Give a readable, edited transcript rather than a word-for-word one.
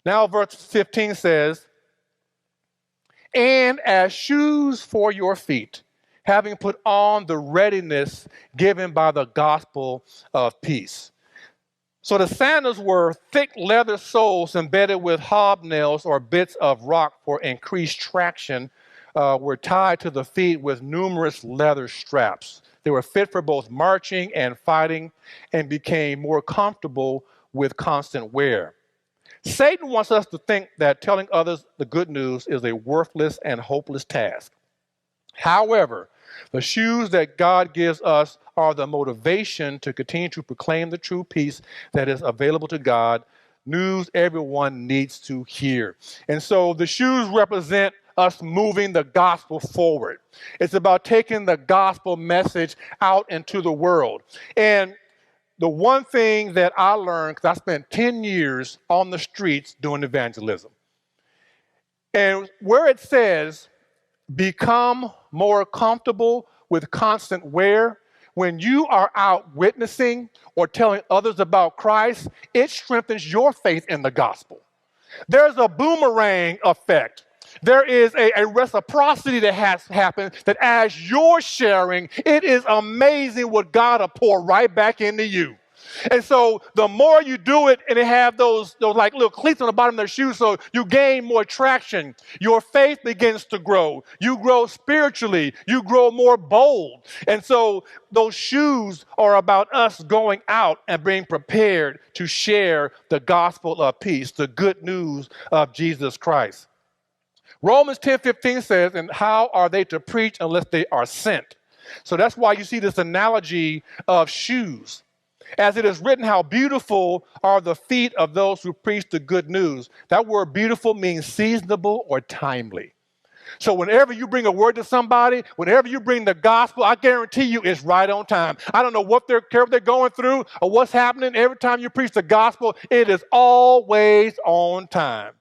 Now, verse 15 says, and as shoes for your feet, having put on the readiness given by the gospel of peace. So the sandals were thick leather soles embedded with hobnails or bits of rock for increased traction, were tied to the feet with numerous leather straps. They were fit for both marching and fighting and became more comfortable with constant wear. Satan wants us to think that telling others the good news is a worthless and hopeless task. However, the shoes that God gives us are the motivation to continue to proclaim the true peace that is available to God, news everyone needs to hear. And so the shoes represent us moving the gospel forward. It's about taking the gospel message out into the world. And the one thing that I learned, because I spent 10 years on the streets doing evangelism, and where it says, become more comfortable with constant wear, when you are out witnessing or telling others about Christ, it strengthens your faith in the gospel. There's a boomerang effect. There is a reciprocity that has happened that as you're sharing, it is amazing what God will pour right back into you. And so the more you do it, and they have those like little cleats on the bottom of their shoes, so you gain more traction. Your faith begins to grow. You grow spiritually. You grow more bold. And so those shoes are about us going out and being prepared to share the gospel of peace, the good news of Jesus Christ. Romans 10:15 says, and how are they to preach unless they are sent? So that's why you see this analogy of shoes. As it is written, how beautiful are the feet of those who preach the good news. That word beautiful means seasonable or timely. So whenever you bring a word to somebody, whenever you bring the gospel, I guarantee you it's right on time. I don't know what they're going through or what's happening. Every time you preach the gospel, it is always on time.